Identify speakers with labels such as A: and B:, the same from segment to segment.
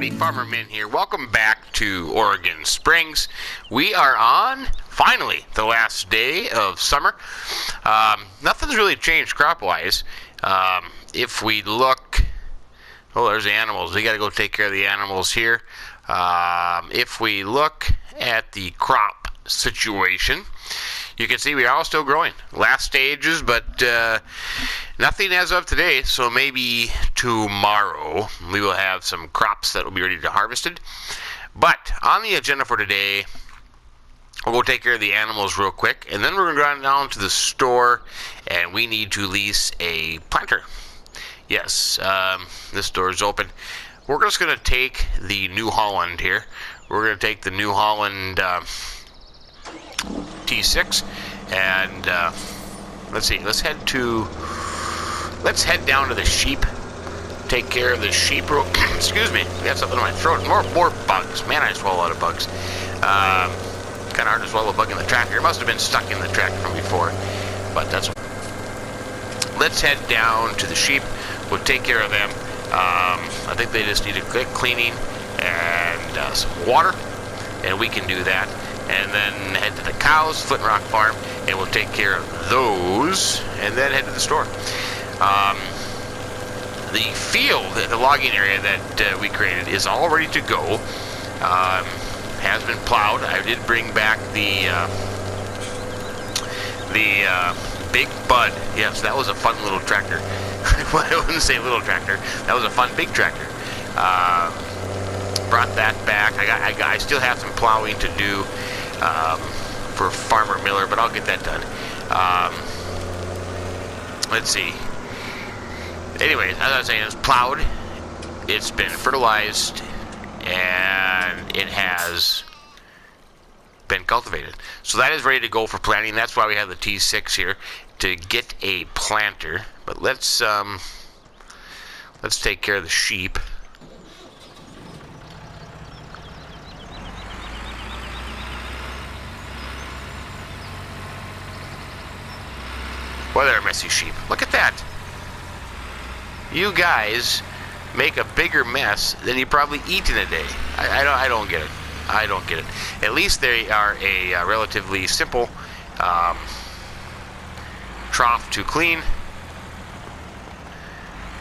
A: everybody, Farmer Min here. Welcome back to Oregon Springs. We are on, finally, the last day of summer. Nothing's really changed crop-wise. If we look... Oh, there's the animals. We got to go take care of the animals here. If we look at the crop situation, you can see we are all still growing. Last stages, but nothing as of today. So maybe tomorrow we will have some crops that will be ready to be harvested. But on the agenda for today, we'll go take care of the animals real quick, and then we're going to go down to the store, and we need to lease a planter. Yes, this door is open. We're just going to take the New Holland here. We're going to take the New Holland T6, and let's see. Let's head down to the sheep. Take care of the sheep. Excuse me. I got something in my throat. More bugs. Man, I swallow a lot of bugs. Kind of hard to swallow a bug in the tractor. It must have been stuck in the tractor from before, but that's. Let's head down to the sheep. We'll take care of them. I think they just need a quick cleaning and some water, and we can do that. And then head to the cows, Flint Rock Farm, and we'll take care of those, and then head to the store. The field, the logging area that we created, is all ready to go. Has been plowed. I did bring back the Big Bud. Yes, that was a fun little tractor. I wouldn't say little tractor. That was a fun big tractor. Brought that back. I still have some plowing to do for Farmer Miller, but I'll get that done. Let's see. Anyways, as I was saying, it's plowed. It's been fertilized, and it has been cultivated. So that is ready to go for planting. That's why we have the T6 here, to get a planter. But let's take care of the sheep. Well, they're messy sheep. Look at that. You guys make a bigger mess than you probably eat in a day. I don't get it. I don't get it. At least they are a relatively simple trough to clean.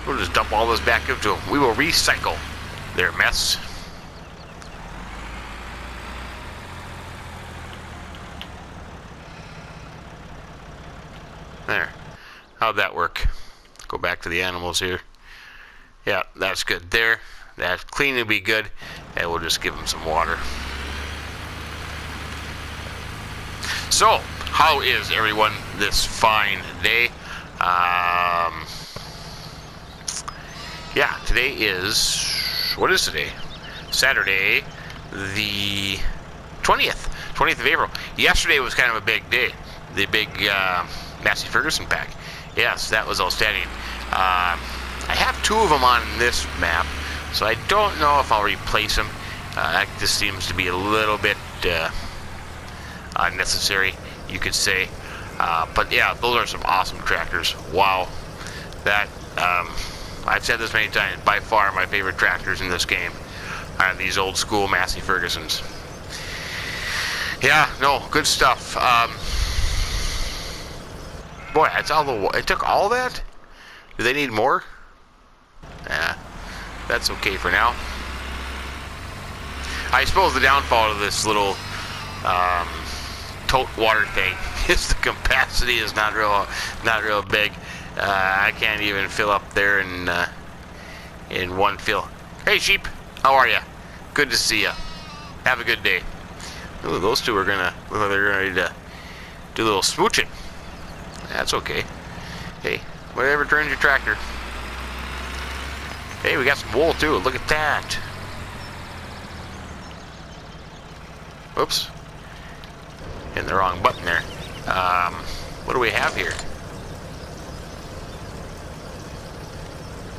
A: We'll just dump all this back into them. We will recycle their mess. There. How'd that work? Go back to the animals here. Yeah, that's good there. That clean will be good, and we'll just give them some water. So, how is everyone this fine day? Yeah, today is, what is today? Saturday, the 20th of April. Yesterday was kind of a big day. The big Massey Ferguson pack. Yes, that was outstanding. I have two of them on this map, so I don't know if I'll replace them. That just seems to be a little bit unnecessary, you could say. But yeah, those are some awesome tractors. Wow. That, I've said this many times, by far my favorite tractors in this game are these old school Massey Fergusons. Yeah, no, good stuff. Boy, that's all it took all that? Do they need more? Yeah, that's okay for now. I suppose the downfall of this little tote water thing is the capacity is not real big. I can't even fill up there in one fill. Hey sheep, how are ya? Good to see ya. Have a good day. Ooh, those two are gonna look like they're ready to do a little smooching. That's okay. Hey, whatever turns your tractor. Hey, we got some wool too. Look at that. Oops. Hitting the wrong button there. What do we have here?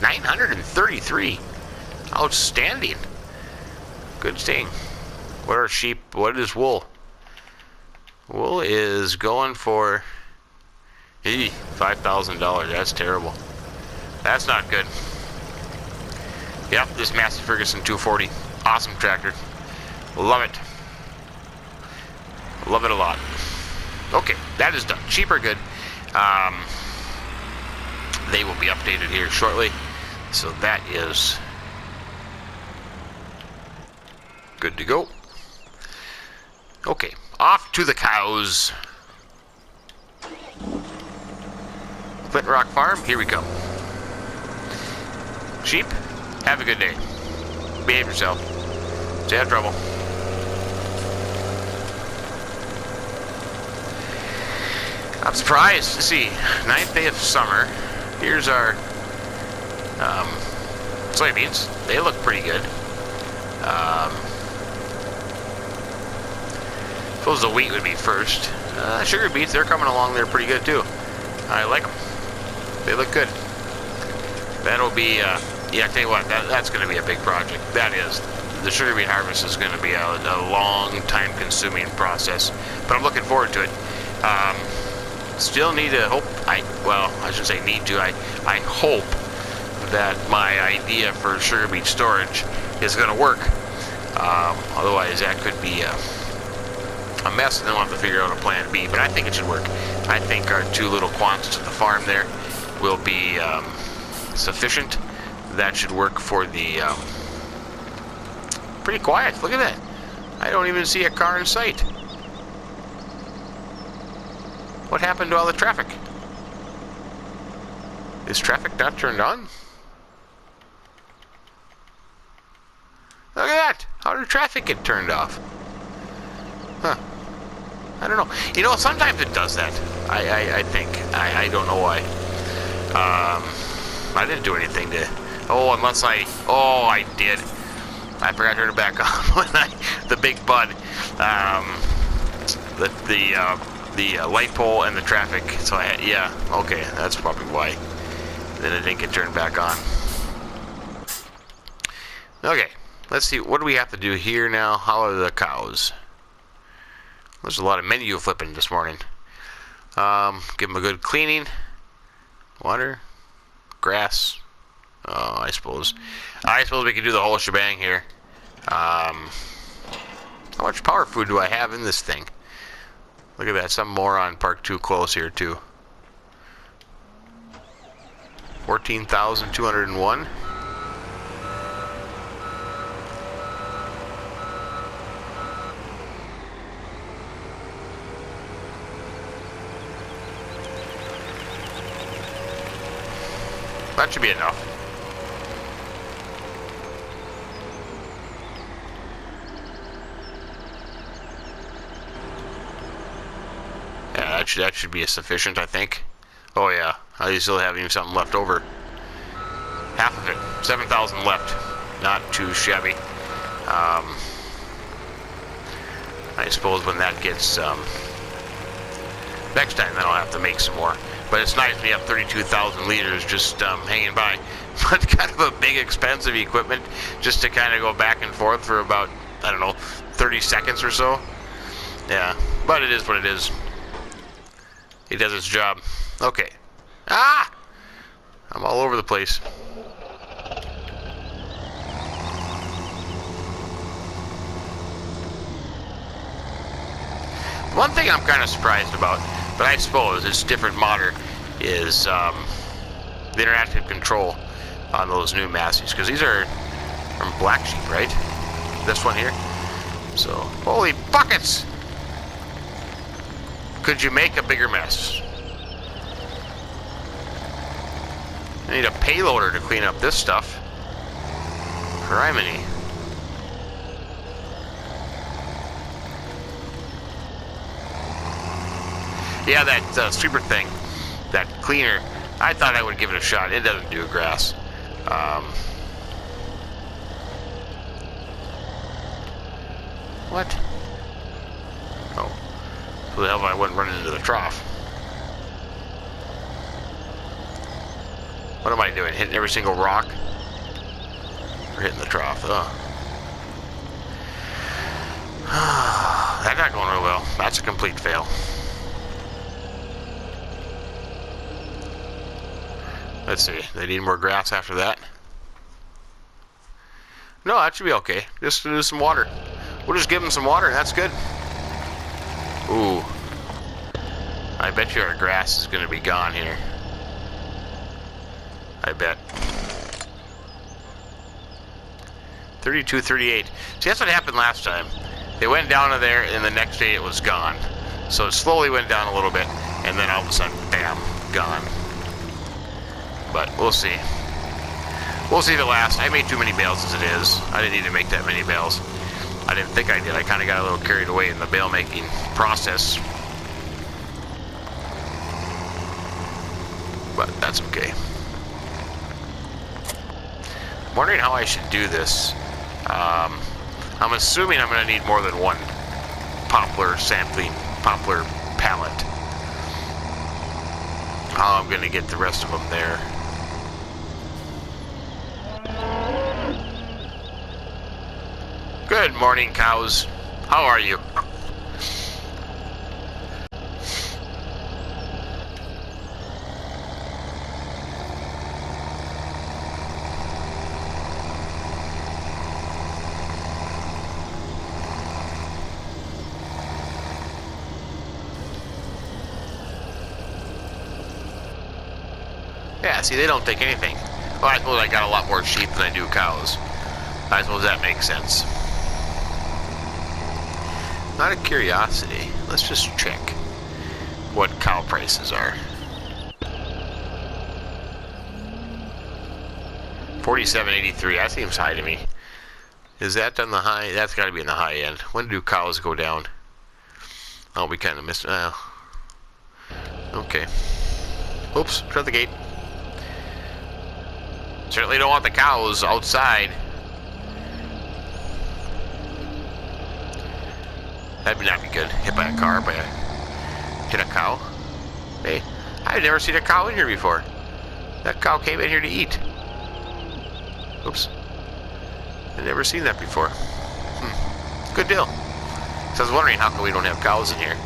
A: 933. Outstanding. Good thing. What are sheep? What is wool? Wool is going for $5,000. That's terrible. That's not good. Yep, this Massey Ferguson 240. Awesome tractor. Love it. Love it a lot. Okay, that is done. Cheap or good. They will be updated here shortly. So that is good to go. Okay, off to the cows. Flint Rock Farm, here we come. Sheep, have a good day. Behave yourself. Stay out of trouble. I'm surprised to see 9th day of summer. Here's our soybeans. They look pretty good. Suppose the wheat would be first. Sugar beets, they're coming along. They're pretty good too. I like them. They look good. That'll be, yeah, I tell you what, that's going to be a big project. That is. The sugar beet harvest is going to be a long, time-consuming process. But I'm looking forward to it. Still need to hope, I shouldn't say need to, I hope that my idea for sugar beet storage is going to work. Otherwise, that could be a mess, and then we'll have to figure out a plan B. But I think it should work. I think our 2 little quants at the farm there will be sufficient. That should work for the... pretty quiet. Look at that. I don't even see a car in sight. What happened to all the traffic? Is traffic not turned on? Look at that! How did traffic get turned off? Huh. I don't know. You know, sometimes it does that. I think. I don't know why. I didn't do anything to... Oh, unless I... Oh, I did. I forgot to turn it back on when the big bud. The light pole and the traffic. So I had... Yeah, okay. That's probably why. Then it didn't get turned back on. Okay. Let's see. What do we have to do here now? How are the cows? There's a lot of menu flipping this morning. Give them a good cleaning. Water. Grass. Oh, I suppose we can do the whole shebang here. How much power food do I have in this thing? Look at that. Some moron parked too close here, too. 14,201. That should be enough. Yeah, that should be sufficient, I think. Oh yeah, I still have even something left over. Half of it, 7,000 left. Not too shabby. I suppose when that gets next time, then I'll have to make some more. But it's nice when you have 32,000 liters just hanging by. But kind of a big, expensive equipment just to kind of go back and forth for about, I don't know, 30 seconds or so. Yeah, but it is what it is. It does its job. Okay. Ah! I'm all over the place. One thing I'm kind of surprised about, but I suppose it's different modder, is the interactive control on those new Masseys, because these are from Black Sheep, right? This one here. So, holy buckets! Could you make a bigger mess? I need a payloader to clean up this stuff. Criminy. Yeah, that sweeper thing, that cleaner, I thought I would give it a shot. It doesn't do grass. What? Oh. So the hell if I wouldn't run into the trough? What am I doing? Hitting every single rock? Or hitting the trough? Ugh. That's not going real well. That's a complete fail. Let's see. They need more grass after that. No, that should be okay. Just do some water. We'll just give them some water. That's good. Ooh. I bet you our grass is going to be gone here. I bet. 32, 38. See, that's what happened last time. They went down to there, and the next day it was gone. So it slowly went down a little bit, and then all of a sudden, bam, gone. But we'll see. We'll see if it lasts. I made too many bales as it is. I didn't need to make that many bales. I didn't think I did. I kind of got a little carried away in the bale making process. But that's okay. I'm wondering how I should do this. I'm assuming I'm going to need more than one poplar pallet. How I'm going to get the rest of them there. Good morning, cows. How are you? Yeah, see, they don't take anything. Well, I suppose I got a lot more sheep than I do cows. I suppose that makes sense. Out of curiosity, let's just check what cow prices are. 47.83. That seems high to me. Is that on the high? That's got to be in the high end. When do cows go down? Oh, we kind of missed it. Okay. Oops, shut the gate. Certainly don't want the cows outside. That'd not be good. Hit by a car, hit a cow. Hey, I've never seen a cow in here before. That cow came in here to eat. Oops. I've never seen that before. Good deal. So I was wondering how come we don't have cows in here.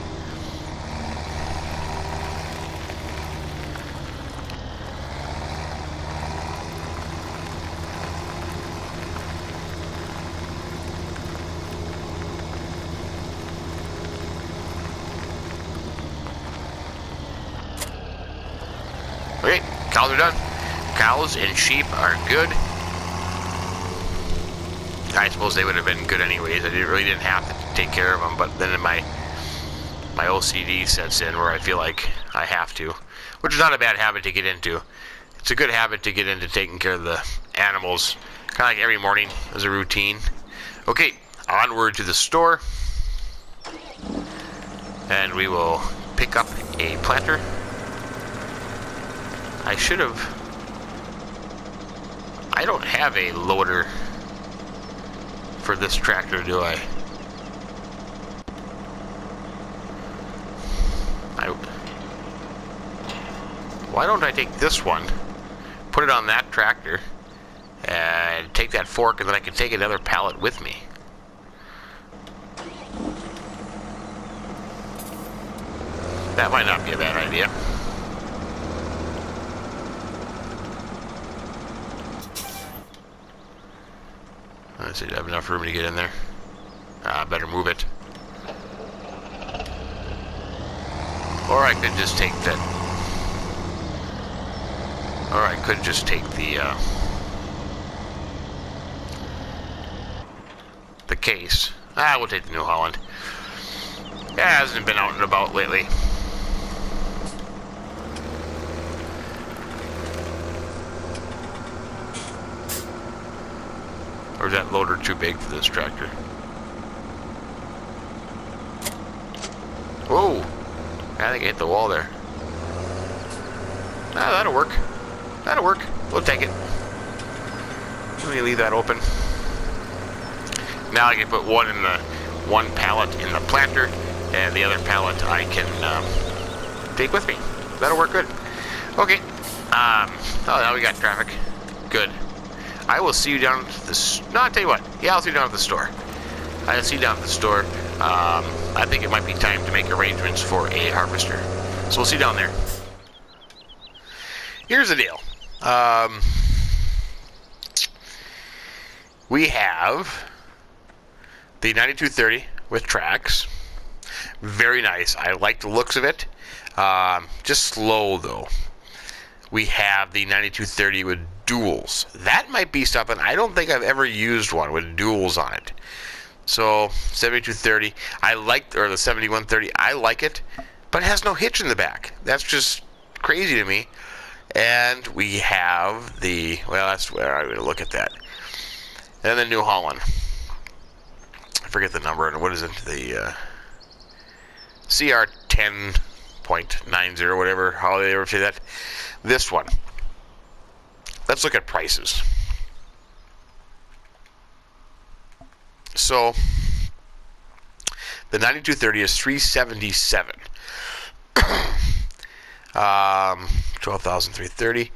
A: Okay, cows are done. Cows and sheep are good. I suppose they would have been good anyways. I really didn't have to take care of them, but then my OCD sets in where I feel like I have to, which is not a bad habit to get into. It's a good habit to get into taking care of the animals, kind of like every morning as a routine. Okay, onward to the store, and we will pick up a planter. I don't have a loader for this tractor, do I? Why don't I take this one, put it on that tractor, and take that fork, and then I can take another pallet with me. That might not be a bad idea. Let's see, do I have enough room to get in there? Better move it. Or I could just take that. Or I could just take the case. We'll take the New Holland. Yeah, it hasn't been out and about lately. Or is that loader too big for this tractor? Whoa! I think I hit the wall there. That'll work. That'll work. We'll take it. Let me leave that open. Now I can put one pallet in the planter, and the other pallet I can take with me. That'll work good. Okay. Now we got traffic. Good. I will see you down at the... No, I'll tell you what. Yeah, I'll see you down at the store. I'll see you down at the store. I think it might be time to make arrangements for a harvester. So we'll see you down there. Here's the deal. we have the 9230 with tracks. Very nice. I like the looks of it. Just slow though. We have the 9230 with duals. That might be something. I don't think I've ever used one with duals on it. So 7230, I like, or the 7130, I like it, but it has no hitch in the back. That's just crazy to me. And we have the, well, that's where I'm going to look at that. And the New Holland. I forget the number, and what is it? The CR 10.90, whatever, how they ever say that. This one. Let's look at prices. So the 9230 is $377. 12,330.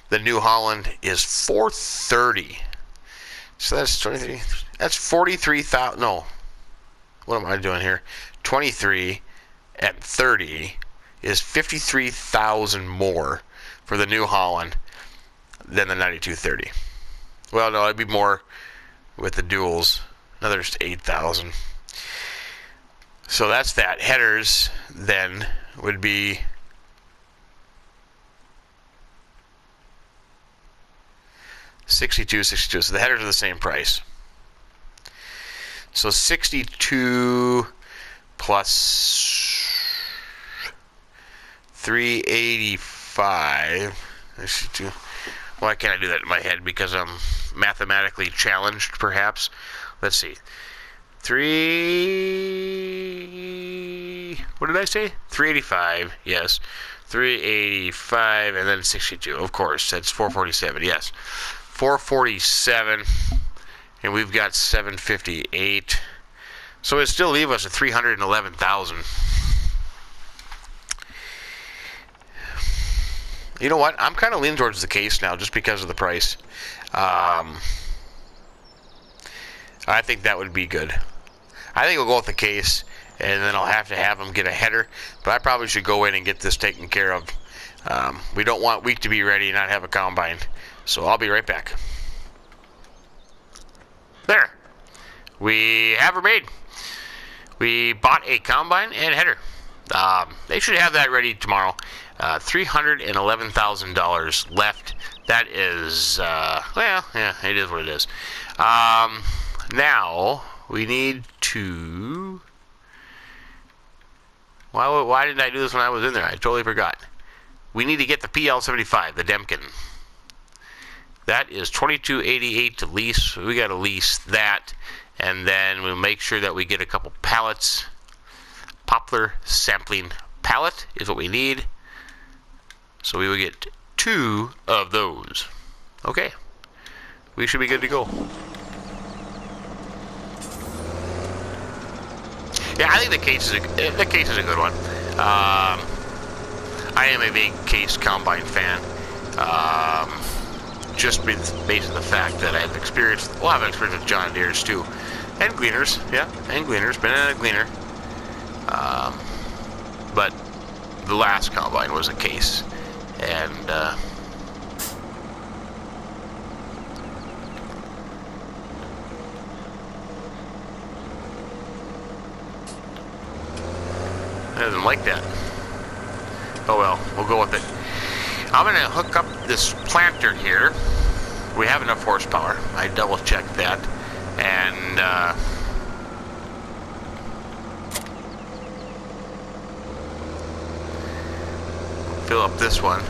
A: The New Holland is $430. So that's 23. That's 43,000. No, what am I doing here? 23 and 30 is 53,000 more for the New Holland than the 9230. Well, no, it'd be more with the duals. Another 8,000. So that's that. Headers then would be $62. So the headers are the same price. So 62 plus 385. 62. Why can't I do that in my head? Because I'm mathematically challenged, perhaps. Let's see. What did I say? 385. Yes. 385 and then 62. Of course, that's 447. Yes. 447, and we've got 758. So it still leave us at 311,000. You know what? I'm kind of leaning towards the case now, just because of the price. I think that would be good. I think we'll go with the case, and then I'll have to have them get a header. But I probably should go in and get this taken care of. We don't want week to be ready and not have a combine. So I'll be right back. There. We have her made. We bought a combine and header. They should have that ready tomorrow. $311,000 left. That is, well, yeah, it is what it is. Now, we need to... Why didn't I do this when I was in there? I totally forgot. We need to get the PL75, the Demkin. That is $22.88 to lease. We got to lease that, and then we'll make sure that we get a couple pallets. Poplar sampling pallet is what we need. So we will get 2 of those. Okay, we should be good to go. Yeah, I think the case is a good one. I am a big case combine fan. Just based on the fact that I have experience, well, I have experience with John Deere's too, and gleaners, yeah, and gleaners. Been in a gleaner, but the last combine was a case, and I doesn't like that. Oh well, we'll go with it. I'm going to hook up this planter here. We have enough horsepower. I double checked that. And fill up this one.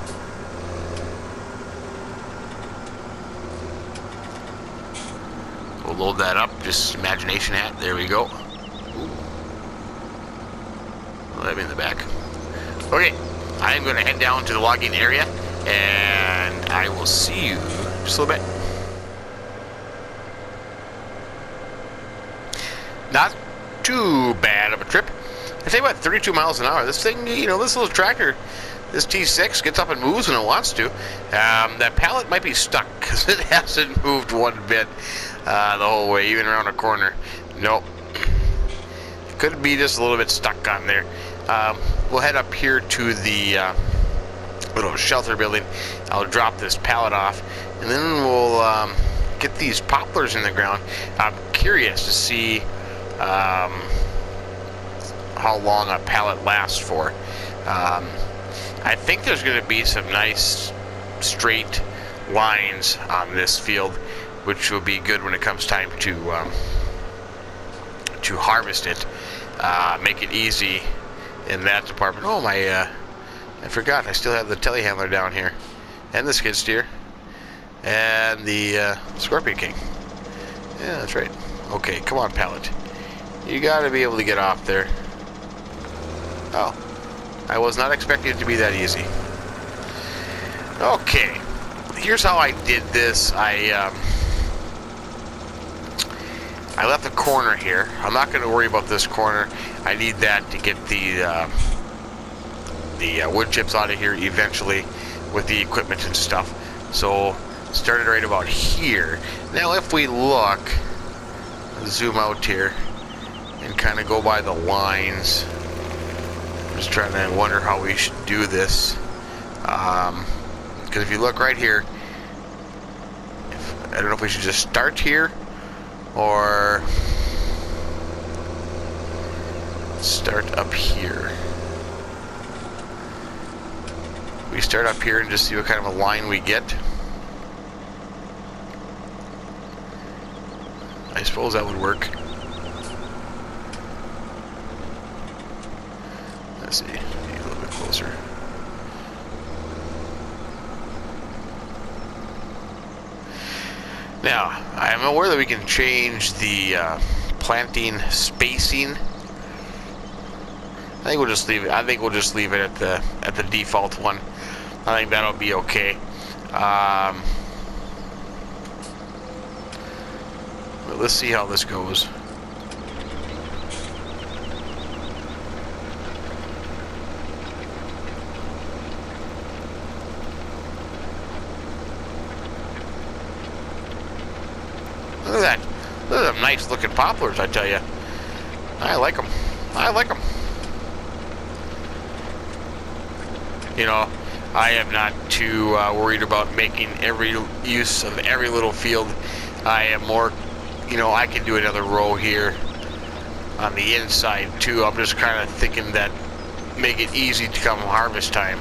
A: We'll load that up. Just imagination hat. There we go. Let me in the back. Okay. I'm going to head down to the logging area, and I will see you just a little bit. Not too bad of a trip. I tell you what, 32 miles an hour. This thing, you know, this little tractor, this T6 gets up and moves when it wants to. That pallet might be stuck because it hasn't moved one bit the whole way, even around a corner. Nope. Could be just a little bit stuck on there. We'll head up here to the little shelter building. I'll drop this pallet off, and then we'll get these poplars in the ground. I'm curious to see how long a pallet lasts for. I think there's going to be some nice straight lines on this field, which will be good when it comes time to harvest it. Make it easy in that department. Oh my! I forgot. I still have the telehandler down here, and the skid steer, and the Scorpion King. Yeah, that's right. Okay, come on, pallet. You got to be able to get off there. Oh, I was not expecting it to be that easy. Okay, here's how I did this. I left the corner here. I'm not going to worry about this corner. I need that to get the wood chips out of here eventually with the equipment and stuff. So started right about here. Now if we look, zoom out here and kind of go by the lines. I'm just trying to wonder how we should do this. Because if you look right here, I don't know if we should just start here or start up here. We start up here and just see what kind of a line we get. I suppose that would work. Let's see, a little bit closer. Now, I am aware that we can change the planting spacing. I think we'll just leave it. I think we'll just leave it at the default one. I think that'll be okay. But let's see how this goes. Look at that. Those are nice looking poplars, I tell you. I like them. I like them. You know, I am not too worried about making every use of every little field. I am more, you know, I can do another row here on the inside too. I'm just kind of thinking that make it easy to come harvest time,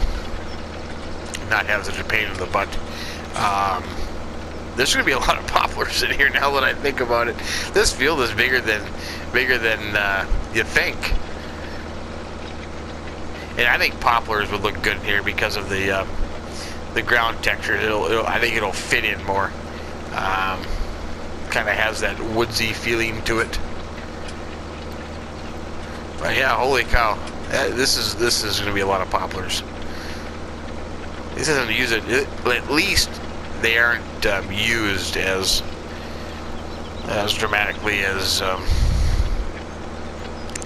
A: not have such a pain in the butt. There's going to be a lot of poplars in here now that I think about it. This field is bigger than you think. And I think poplars would look good here because of the ground texture. I think it'll fit in more. Kind of has that woodsy feeling to it. But yeah, holy cow! This is going to be a lot of poplars. This isn't use it. At least they aren't used as dramatically as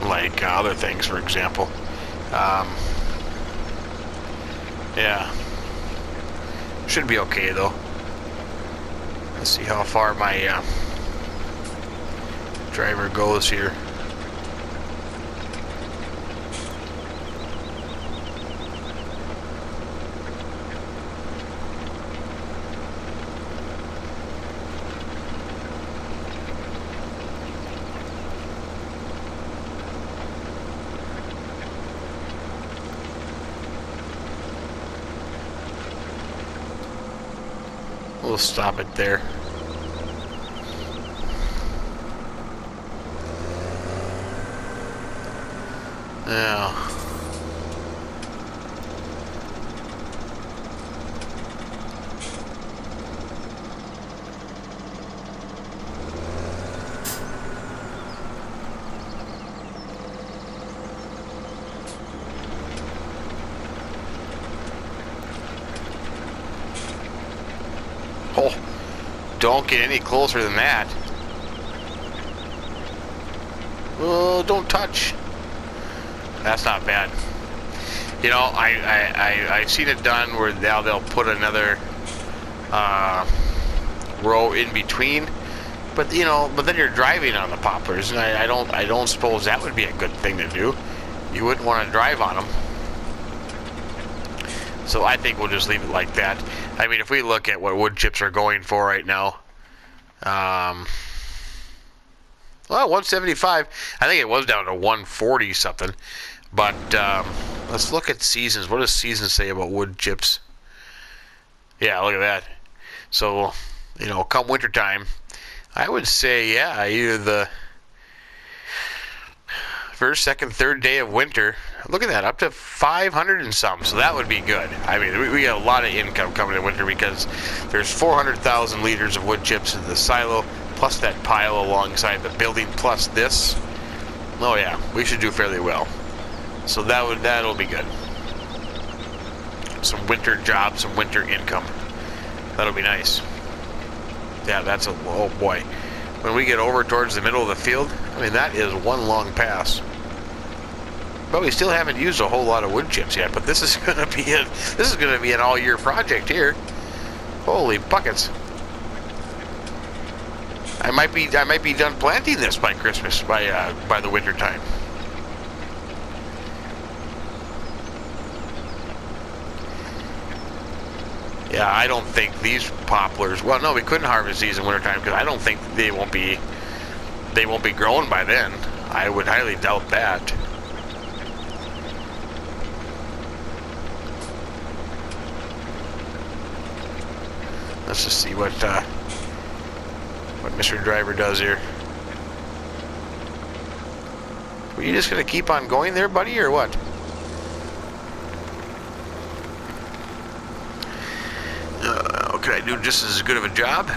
A: like other things, for example. Yeah, should be okay though. Let's see how far my driver goes here. We'll stop it there. Now, oh, don't get any closer than that. Oh, don't touch. That's not bad. You know, I've seen it done where now they'll put another row in between, but you know, but then you're driving on the poplars, and I don't suppose that would be a good thing to do. You wouldn't want to drive on them. So I think we'll just leave it like that. I mean, if we look at what wood chips are going for right now, Well, 175. I think it was down to 140 something. But let's look at seasons. What does seasons say about wood chips? Yeah, look at that. So, you know, come wintertime, I would say, yeah, either the first, second, third day of winter. Look at that, up to 500 and some. So that would be good. I mean, we got a lot of income coming in winter because there's 400,000 liters of wood chips in the silo, plus that pile alongside the building, plus this. Oh yeah, we should do fairly well. So that'll be good. Some winter jobs, some winter income. That'll be nice. Yeah, that's a, oh boy. When we get over towards the middle of the field, I mean, that is one long pass. But we still haven't used a whole lot of wood chips yet, but this is gonna be an all-year project here. Holy buckets. I might be done planting this by Christmas, by the winter time. Yeah, I don't think these poplars. Well, no, we couldn't harvest these in wintertime because I don't think they won't be grown by then. I would highly doubt that. Let's just see what Mr. Driver does here. Were you just gonna keep on going there, buddy, or what? Could I do just as good of a job?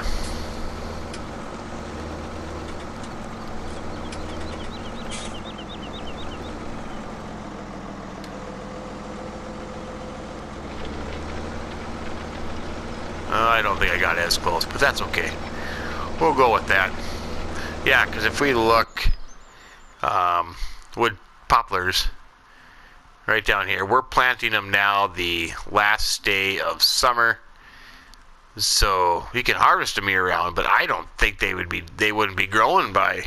A: I don't think I got as close, but that's okay. We'll go with that. Yeah, because if we look, wood poplars right down here, we're planting them now the last day of summer. So you can harvest them year round, but I don't think they wouldn't be growing by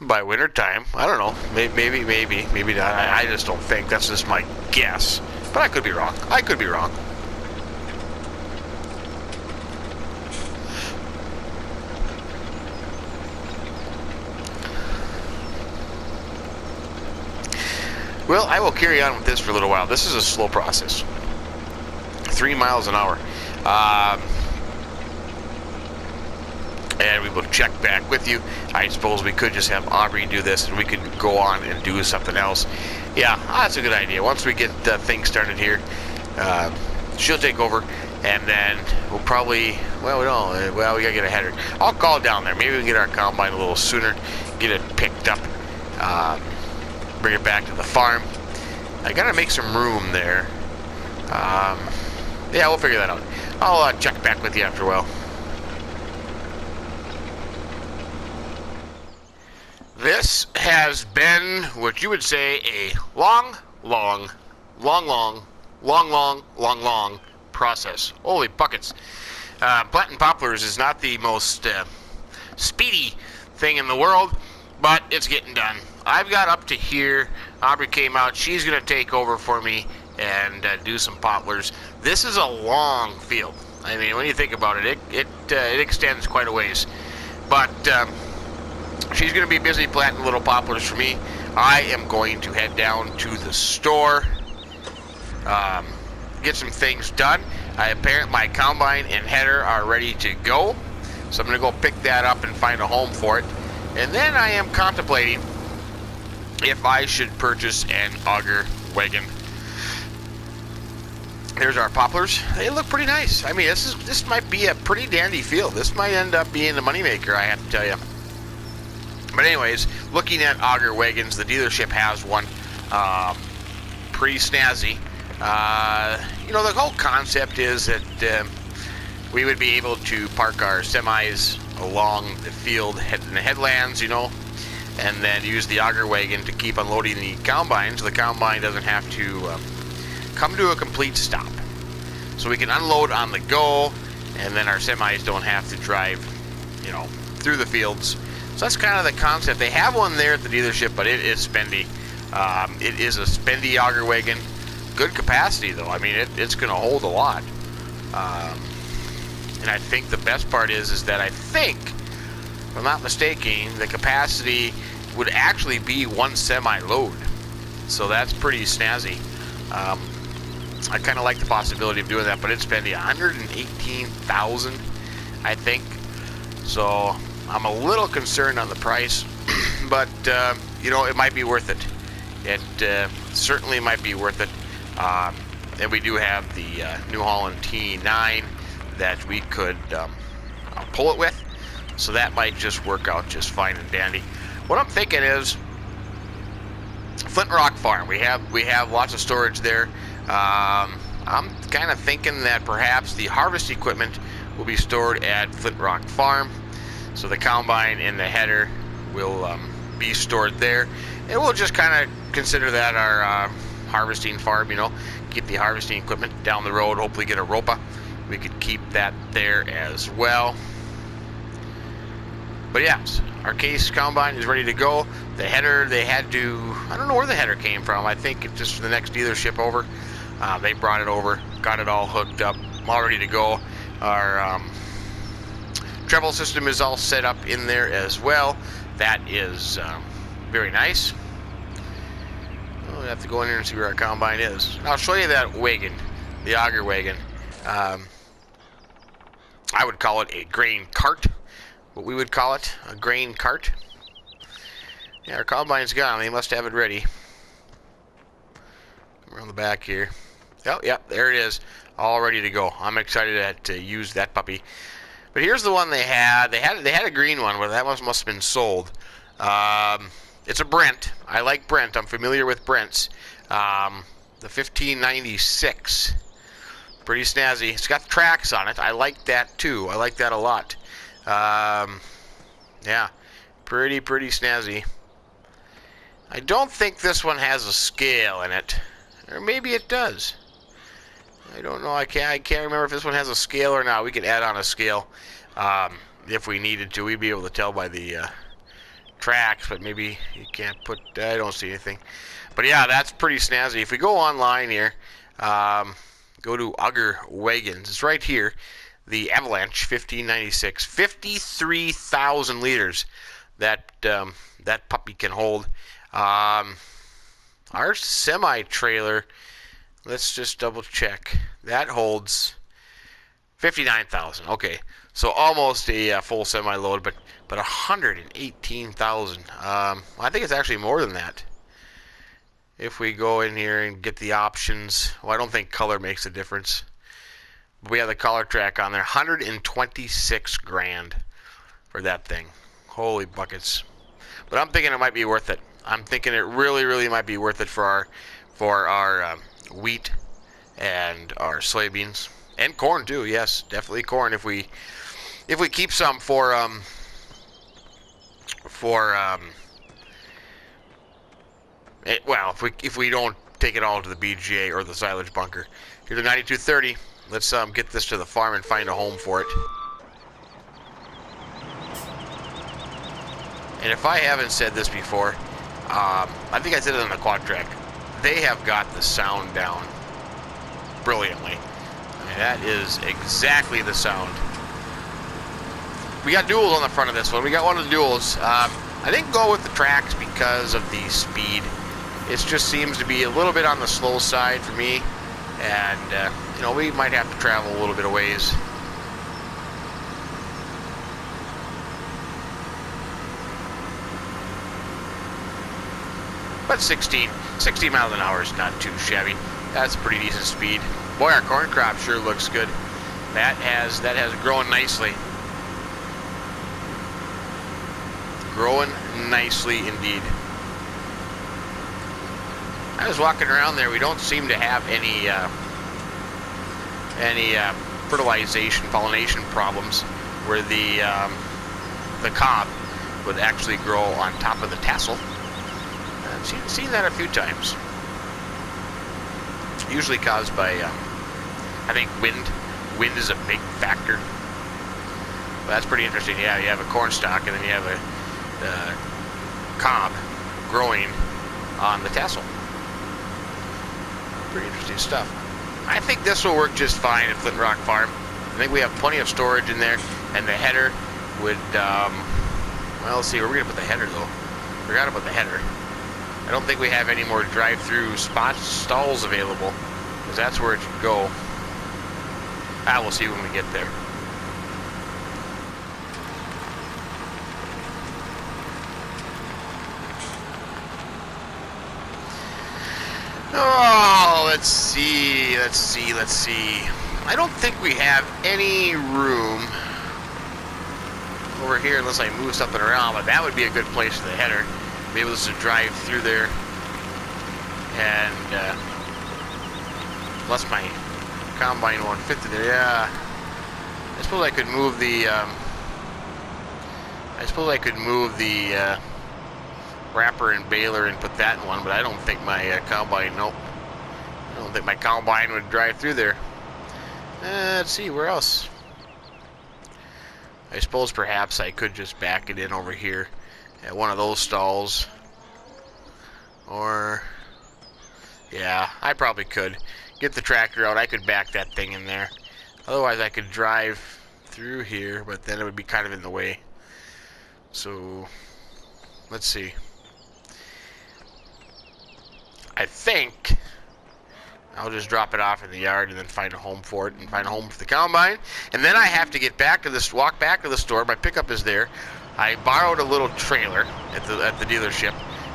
A: winter time. I don't know. Maybe not. I just don't think. That's just my guess. But I could be wrong. I could be wrong. Well, I will carry on with this for a little while. This is a slow process. 3 miles an hour. And we will check back with you. I suppose we could just have Aubrey do this and we could go on and do something else. Yeah, that's a good idea. Once we get things started here, she'll take over, and then we'll probably, we gotta get a header. I'll call down there. Maybe we can get our combine a little sooner, get it picked up, bring it back to the farm. I gotta make some room there. Yeah, we'll figure that out. I'll check back with you after a while. This has been what you would say a long process. Holy buckets. Planting poplars is not the most speedy thing in the world, but it's getting done. I've got up to here. Aubrey came out. She's going to take over for me and do some poplars. This is a long field. I mean, when you think about it, it extends quite a ways. But she's going to be busy planting little poplars for me. I am going to head down to the store, get some things done. My combine and header are ready to go, so I'm going to go pick that up and find a home for it. And then I am contemplating if I should purchase an auger wagon. There's our poplars. They look pretty nice. I mean, this might be a pretty dandy field. This might end up being a moneymaker, I have to tell you. But anyways, looking at auger wagons, the dealership has one. Pretty snazzy. You know, the whole concept is that we would be able to park our semis along the field in the headlands, you know, and then use the auger wagon to keep unloading the combine, so the combine doesn't have to come to a complete stop. So we can unload on the go, and then our semis don't have to drive, you know, through the fields. So that's kind of the concept. They have one there at the dealership, but it is spendy. It is a spendy auger wagon. Good capacity, though. I mean, it's going to hold a lot. And I think the best part is that I think, if I'm not mistaken, the capacity would actually be one semi-load. So that's pretty snazzy. I kind of like the possibility of doing that, but it's been $118,000, I think. So I'm a little concerned on the price, but you know, it might be worth it. It certainly might be worth it. And we do have the New Holland T9 that we could pull it with, so that might just work out just fine and dandy. What I'm thinking is Flint Rock Farm. We have lots of storage there. I'm kind of thinking that perhaps the harvest equipment will be stored at Flint Rock Farm, so the combine and the header will be stored there, and we'll just kind of consider that our harvesting farm. You know, keep the harvesting equipment down the road, hopefully get a ropa. We could keep that there as well. But yeah, our case combine is ready to go. The header, they had to, I don't know where the header came from. I think it's just the next dealership over. They brought it over, got it all hooked up, all ready to go. Our treble system is all set up in there as well. That is very nice. We'll have to go in here and see where our combine is. I'll show you that wagon, the auger wagon. I would call it a grain cart. What we would call it, a grain cart. Yeah, our combine's gone. They must have it ready. Come around the back here. Oh, yeah, there it is. All ready to go. I'm excited to use that puppy. But here's the one they had. They had a green one, but that one must have been sold. It's a Brent. I like Brent. I'm familiar with Brents. The 1596. Pretty snazzy. It's got tracks on it. I like that too. I like that a lot. Yeah, pretty snazzy. I don't think this one has a scale in it, or maybe it does. I don't know. I can't remember if this one has a scale or not. We could add on a scale if we needed to. We'd be able to tell by the tracks, but maybe you can't put. I don't see anything. But yeah, that's pretty snazzy. If we go online here, go to Auger Wagons. It's right here. The Avalanche 1596, 53,000 liters. That puppy can hold. Our semi-trailer, let's just double check. That holds 59,000. Okay, so almost a full semi-load, but 118,000. I think it's actually more than that. If we go in here and get the options, well, I don't think color makes a difference. We have the collar track on there. 126 grand for that thing. Holy buckets. But I'm thinking it might be worth it. I'm thinking it really might be worth it for our wheat and our soybeans and corn too. Yes, definitely corn. If we keep some well, if we don't take it all to the BGA or the silage bunker. Here's the 9230. Let's get this to the farm and find a home for it. And if I haven't said this before, I think I said it on the quad track. They have got the sound down brilliantly. I mean, that is exactly the sound. We got duals on the front of this one. We got one of the duals. I didn't go with the tracks because of the speed. It just seems to be a little bit on the slow side for me. And, you know, we might have to travel a little bit of ways. But 16 miles an hour is not too shabby. That's a pretty decent speed. Boy, our corn crop sure looks good. That has grown nicely. Growing nicely indeed. I was walking around there. We don't seem to have any fertilization, pollination problems where the cob would actually grow on top of the tassel. I've seen that a few times. Usually caused by, I think, wind. Wind is a big factor. But that's pretty interesting. Yeah, you have a corn stalk and then you have a cob growing on the tassel. Pretty interesting stuff. I think this will work just fine at Flint Rock Farm. I think we have plenty of storage in there, and the header would, well, let's see, where are we going to put the header, though? Forgot about the header. I don't think we have any more drive-through stalls available, because that's where it should go. We'll see when we get there. Oh, let's see. I don't think we have any room over here unless I move something around, but that would be a good place for the header. Be able to drive through there, and plus my combine won't fit through there. Yeah, I suppose I could move the wrapper and baler and put that in one, but I don't think my combine. Nope, I don't think my combine would drive through there. Let's see, where else? I suppose perhaps I could just back it in over here at one of those stalls. Or, yeah, I probably could. Get the tractor out, I could back that thing in there. Otherwise I could drive through here, but then it would be kind of in the way. So, let's see. I think I'll just drop it off in the yard and then find a home for it and find a home for the combine. And then I have to get back to this, walk back to the store. My pickup is there. I borrowed a little trailer at the dealership,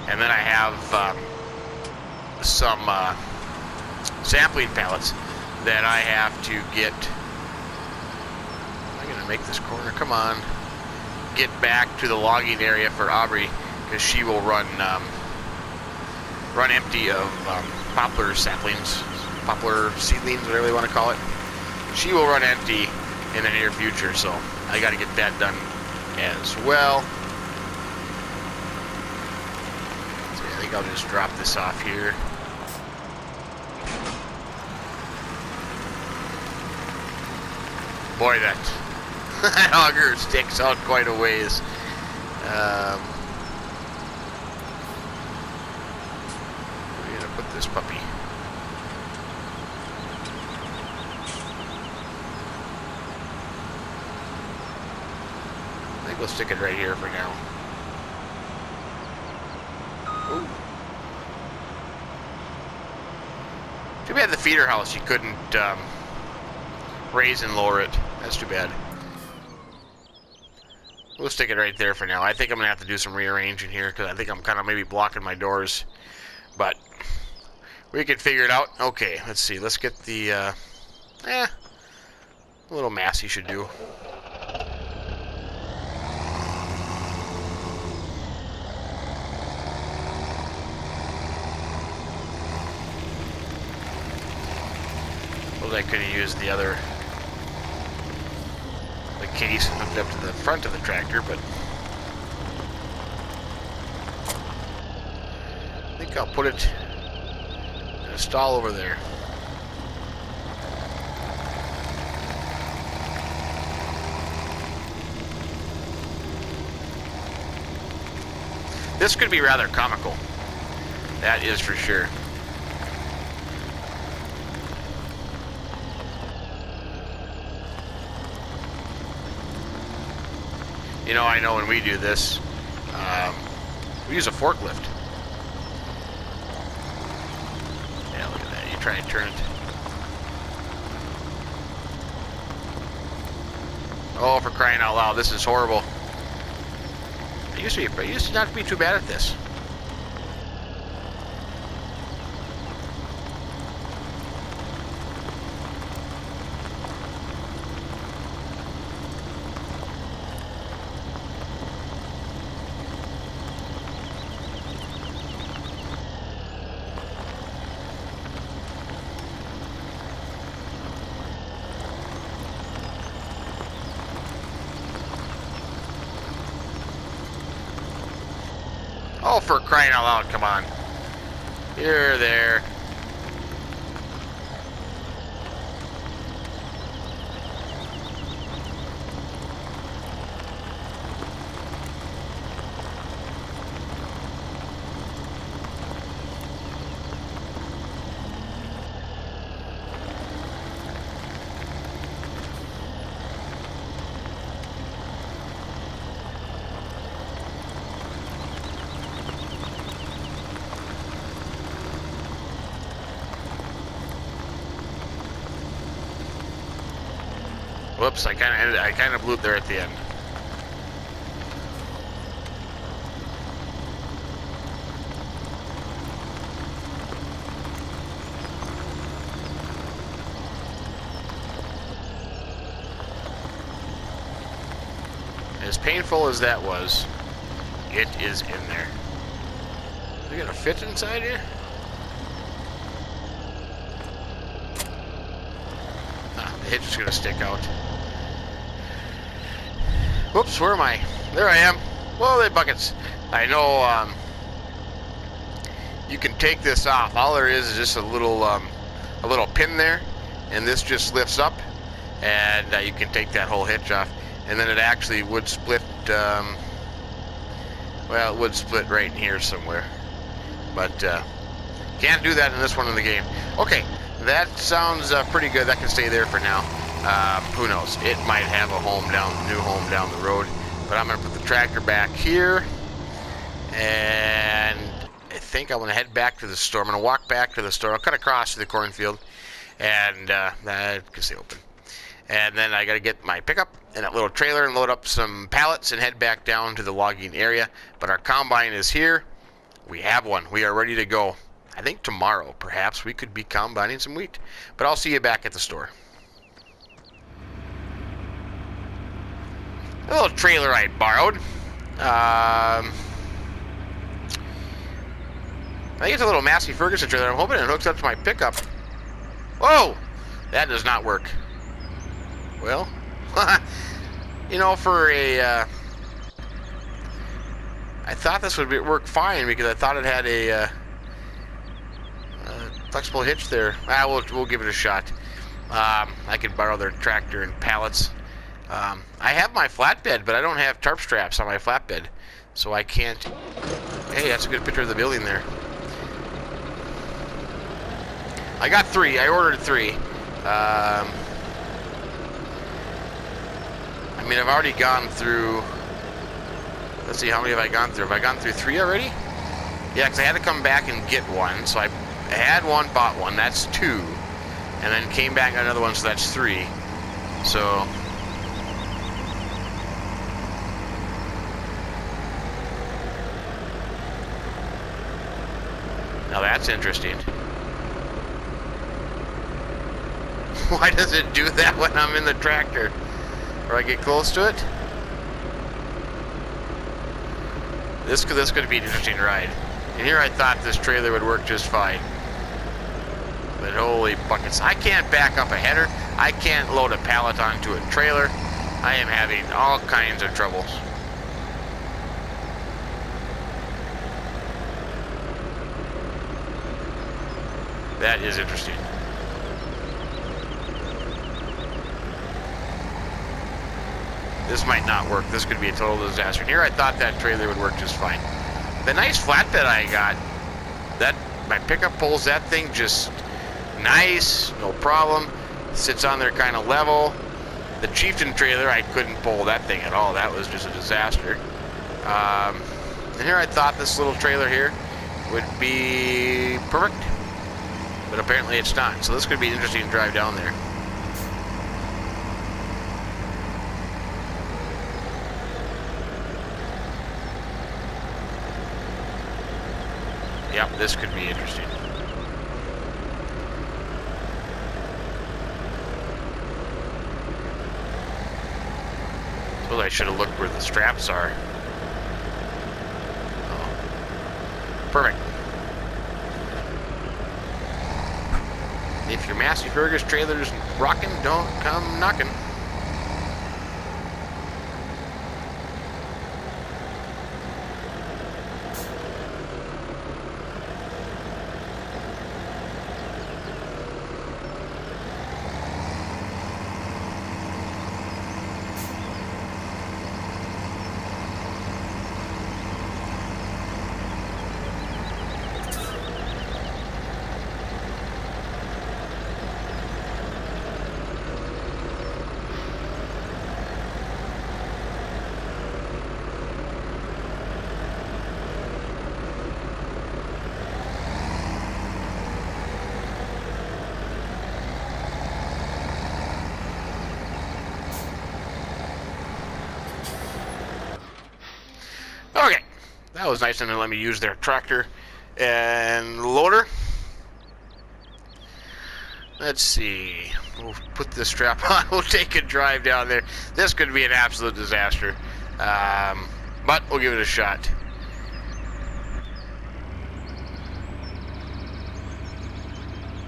A: and then I have some sampling pallets that I have to get. I'm gonna make this corner. Come on, get back to the logging area for Aubrey, because she will run empty of poplar saplings, poplar seedlings, whatever they want to call it. She will run empty in the near future, so I got to get that done as well. So I think I'll just drop this off here. Boy, that auger sticks out quite a ways. We're gonna put this puppy. I think we'll stick it right here for now. Ooh. Too bad the feeder house you couldn't raise and lower it. That's too bad. We'll stick it right there for now. I think I'm going to have to do some rearranging here, because I think I'm kind of maybe blocking my doors. But we can figure it out. Okay, let's see. Let's get the, a little massy should do. Well, I could have used the case and hooked up to the front of the tractor, but I think I'll put it in a stall over there. This could be rather comical. That is for sure. You know, I know when we do this, we use a forklift. Yeah, look at that. You try and turn it. Oh, for crying out loud, this is horrible. I used to not be too bad at this. Oh, for crying out loud, come on. You're there. Whoops, I kind of blew it there at the end. As painful as that was, it is in there. Is it gonna fit inside here? Ah, the hitch is gonna stick out. Whoops, where am I? There I am. Whoa, they buckets. I know you can take this off. All there is just a little pin there, and this just lifts up, and you can take that whole hitch off. And then it actually would split, well, it would split right in here somewhere. But can't do that in this one in the game. Okay, that sounds pretty good. That can stay there for now. Who knows? It might have a new home down the road. But I'm going to put the tractor back here. And I think I'm going to head back to the store. I'm going to walk back to the store. I'll cut across to the cornfield. And that can stay open. And then I got to get my pickup and that little trailer and load up some pallets and head back down to the logging area. But our combine is here. We have one. We are ready to go. I think tomorrow, perhaps, we could be combining some wheat. But I'll see you back at the store. A little trailer I borrowed. I think it's a little Massey Ferguson trailer. I'm hoping it hooks up to my pickup. Whoa! That does not work. Well, you know, for a, I thought this would work fine because I thought it had a flexible hitch there. We'll give it a shot. I could borrow their tractor and pallets. I have my flatbed, but I don't have tarp straps on my flatbed, so I can't. Hey, that's a good picture of the building there. I got 3. I ordered 3. I mean, I've already gone through, let's see, how many have I gone through? Have I gone through 3 already? Yeah, because I had to come back and get one. So I had one, bought one, that's 2. And then came back and got another one, so that's 3. So, now that's interesting. Why does it do that when I'm in the tractor? Or I get close to it? This could be an interesting ride. And here I thought this trailer would work just fine. But holy buckets. I can't back up a header. I can't load a pallet onto a trailer. I am having all kinds of troubles. That is interesting. This might not work. This could be a total disaster. And here I thought that trailer would work just fine. The nice flatbed I got, that my pickup pulls that thing just nice, no problem. Sits on there kind of level. The Chieftain trailer, I couldn't pull that thing at all. That was just a disaster. And here I thought this little trailer here would be perfect. But apparently it's not. So this could be interesting to drive down there. Yep, this could be interesting. Suppose I should have looked where the straps are. Oh. Perfect. If your Massey Fergus trailer's rocking, don't come knocking. Okay, that was nice, and then let me use their tractor and loader. Let's see. We'll put this strap on. We'll take a drive down there. This could be an absolute disaster, but we'll give it a shot.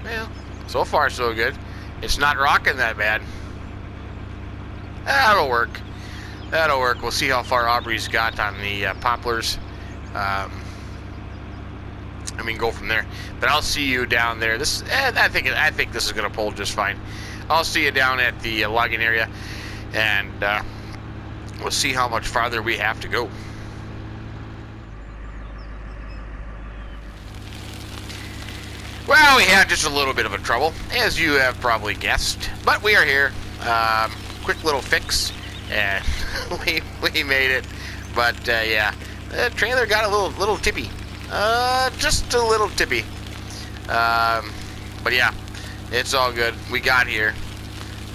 A: Well, so far so good. It's not rocking that bad. That'll work. That'll work. We'll see how far Aubrey's got on the poplars. I mean, go from there. But I'll see you down there. I think this is going to pull just fine. I'll see you down at the logging area, and we'll see how much farther we have to go. Well, we had just a little bit of a trouble, as you have probably guessed, but we are here. Quick little fix, and we made it. But yeah, the trailer got a little tippy. Just a little tippy. But yeah, it's all good. We got here.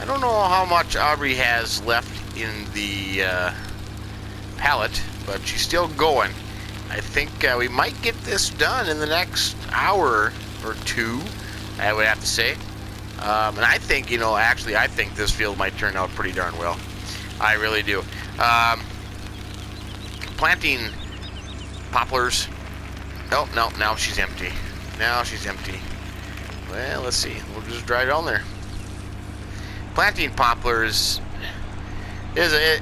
A: I don't know how much Aubrey has left in the pallet, but she's still going. I think we might get this done in the next hour or two, I would have to say. And I think, actually, I think this field might turn out pretty darn well. I really do. Planting poplars. Oh, no, now she's empty. Now she's empty. Well, let's see. We'll just drive down there. Planting poplars is I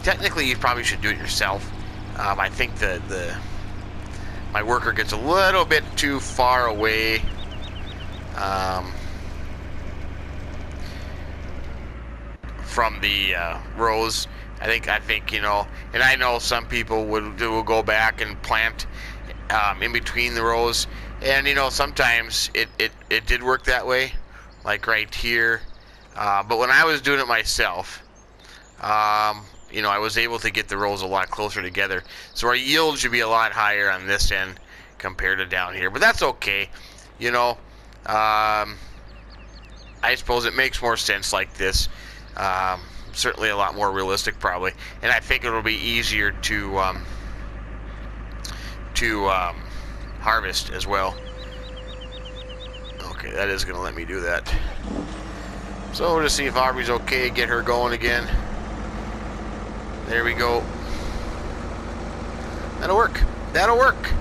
A: technically you probably should do it yourself. I think my worker gets a little bit too far away. From the rows. I think and I know some people will go back and plant in between the rows, and sometimes it did work that way, like right here. But when I was doing it myself, I was able to get the rows a lot closer together, so our yield should be a lot higher on this end compared to down here. But that's okay, I suppose it makes more sense like this. Certainly a lot more realistic, probably, and I think it'll be easier to harvest as well. Okay, that is going to let me do that. So we'll just see if Aubrey's okay. Get her going again. There we go. That'll work. That'll work.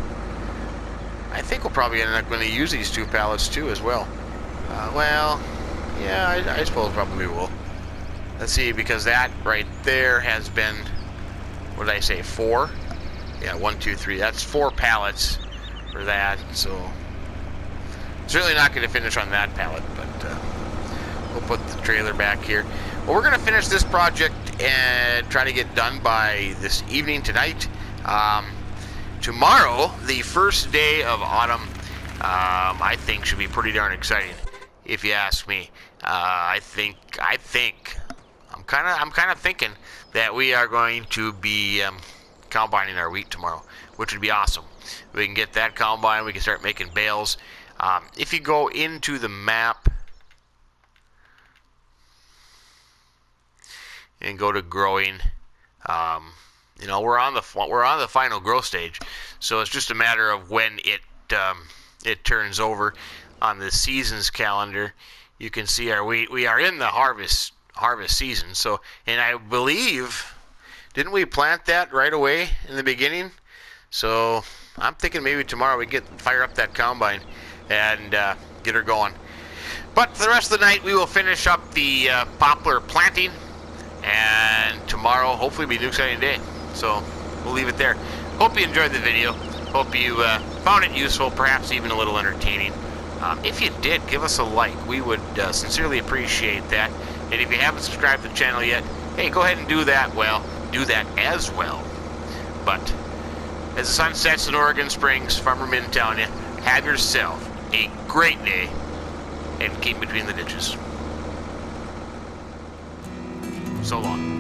A: I think we'll probably end up going to use these two pallets too as well. Well, yeah, I suppose probably will. Let's see, because that right there has been, what did I say, 4? Yeah, 1, 2, 3. That's 4 pallets for that, so certainly not going to finish on that pallet, but we'll put the trailer back here. Well, we're going to finish this project and try to get done by this evening tonight. Tomorrow, the first day of autumn, I think should be pretty darn exciting, if you ask me. I'm kind of thinking that we are going to be combining our wheat tomorrow, which would be awesome. We can get that combine. We can start making bales. If you go into the map and go to growing, we're on the final growth stage, so it's just a matter of when it turns over on the seasons calendar. You can see our wheat. We are in the harvest season. So, and I believe, didn't we plant that right away in the beginning? So I'm thinking maybe tomorrow we fire up that combine and get her going. But for the rest of the night, we will finish up the poplar planting, and tomorrow hopefully be an exciting day. So we'll leave it there. Hope you enjoyed the video. Hope you found it useful, perhaps even a little entertaining. If you did, give us a like. We would sincerely appreciate that. And if you haven't subscribed to the channel yet, hey, go ahead and do that. Well, do that as well. But as the sun sets in Oregon Springs, Farmer Min telling you, have yourself a great day and keep between the ditches. So long.